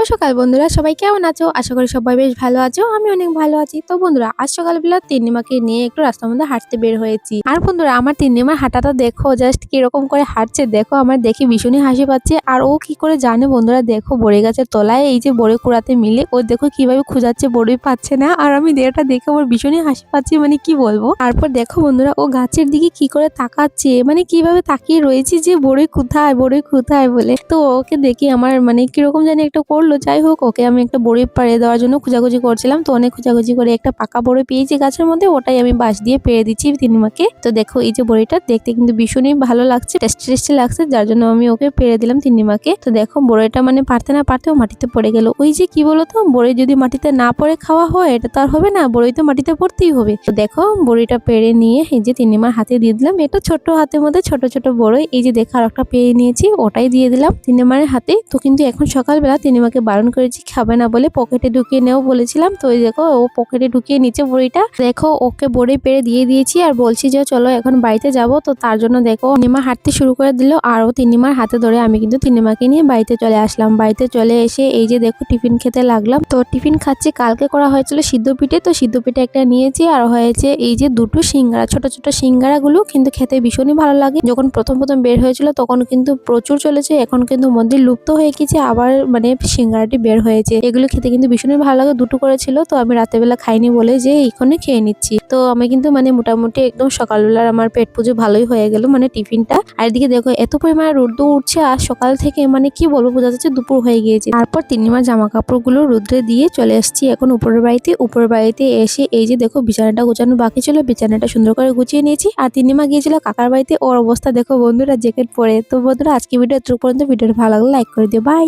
শুভ সকাল বন্ধুরা, সবাই কেমন আছো? আশা করি সবাই বেশ ভালো আছো। আমি অনেক ভালো আছি। তো বন্ধুরা, আজ সকালবেলা তিন্নিমাকে নিয়ে একটু রাস্তার মধ্যে হাঁটতে বের হয়েছি। আর বন্ধুরা, আমার তিন্নিমার হাঁটাটা দেখো, জাস্ট কিরকম করে হাঁটছে দেখো। আমার দেখে ভীষণই হাসি পাচ্ছে। আর ও কি করে জানে বন্ধুরা, দেখো বড়ই গাছের তলায় এই যে বড়ই কুড়াতে মিলে ও দেখো কিভাবে খুঁজাচ্ছে, বড়ই পাচ্ছে না। আর আমি এটা দেখে আমার ভীষণই হাসি পাচ্ছে, মানে কি বলবো। তারপর দেখো বন্ধুরা, ও গাছের দিকে কি করে তাকাচ্ছে, মানে কিভাবে তাকিয়ে রয়েছে যে বড়ই কোথায়, বড়ই কোথায় বলে। তো ওকে দেখি আমার মানে কিরকম জানি একটা করলো। যাই হোক, ওকে আমি একটা বড়ি পেড়ে দেওয়ার জন্য খোঁজাখুঁজি করছিলাম। তো অনেক খোঁজাখুঁজি করে একটা পাকা বড়ি পেয়েছি গাছের মধ্যে, ওটাই আমি বাঁশ দিয়ে পেড়ে দিচ্ছি তিন্নিমাকে। তো দেখো এই যে বড়িটা দেখতে কিন্তু ভীষণই ভালো লাগছে, টেস্টি টেস্টি লাগছে, যার জন্য আমি ওকে পেড়ে দিলাম তিন্নিমাকে। তো দেখো বড়িটা মানে পারতে না পারতেও মাটিতে পড়ে গেল। ওই যে কি বলতো, বড়ি যদি মাটিতে না পড়ে খাওয়া হয় এটা তো আর হবে না, বড়ি তো মাটিতে পড়তেই হবে। তো দেখো বড়িটা পেড়ে নিয়ে এই যে তিন্নিমার হাতে দিয়ে দিলাম। এটা ছোট হাতের মধ্যে ছোট ছোট বড়ই, এই যে দেখো আর একটা পেড়ে নিয়েছি, ওটাই দিয়ে দিলাম তিন্নিমার হাতে। তো কিন্তু এখন সকালবেলা তিন্নিমাকে বারণ করেছি খাবে না বলে, পকেটে ঢুকিয়ে নেও বলেছিলাম। তো ওই দেখো ও পকেটে ঢুকিয়ে নিচে বড়িটা। দেখো ওকে বড়ি পেড়ে দিয়ে দিয়েছি আর বলছি যে চলো এখন বাড়িতে যাব। তো তার জন্য দেখো তিন্নিমা হাঁটতে শুরু করে দিল, আর ও তিন্নিমার হাতে ধরে আমি কিন্তু তিন্নিমাকে নিয়ে বাড়িতে চলে আসলাম। বাড়িতে চলে এসে এই যে দেখো টিফিন খেতে লাগলাম। তো টিফিন খাচ্ছি, কালকে করা হয়েছিল সিদ্ধ পিঠে, তো সিদ্ধ পিঠে একটা নিয়েছি আর হয়েছে এই যে দুটো সিঙ্গারা, ছোট ছোট সিঙ্গারা গুলো কিন্তু খেতে ভীষণই ভালো লাগে। যখন প্রথম প্রথম বের হয়েছিল তখন কিন্তু প্রচুর চলেছে, এখন কিন্তু মন্দির লুপ্ত হয়ে গেছে, আবার মানে সিঙ্গারাটি বের হয়েছে। এগুলো খেতে কিন্তু ভীষণই ভালো লাগে। দুটো করেছিল, তো আমি রাতের বেলা খাইনি বলে যে এইখানে খেয়ে নিচ্ছি। তো আমি কিন্তু মানে মোটামুটি একদম সকালবেলার আমার পেট পুজো ভালোই হয়ে গেল, মানে টিফিনটা। আর এদিকে দেখো এত পরিমাণে রোদ্দুর উঠছে আর সকাল থেকে, মানে কি বলবো, বোঝা যাচ্ছে দুপুর হয়ে গিয়েছে। তারপর তিন্নিমার জামা কাপড়গুলো রোদ্রে দিয়ে চলে এসেছি এখন উপরের বাড়িতে। উপরের বাড়িতে এসে এই যে দেখো বিছানাটা গোছানো বাকি ছিল, বিছানাটা সুন্দর করে গুছিয়ে নিয়েছি। আর তিন্নিমা গিয়েছিল কাকার বাড়িতে, ওর অবস্থা দেখো বন্ধুরা জ্যাকেট পরে। তো বন্ধুরা, আজকে ভিডিও এত পর্যন্ত। ভিডিওটা ভালো লাগলে লাইক করে দিও, বাই।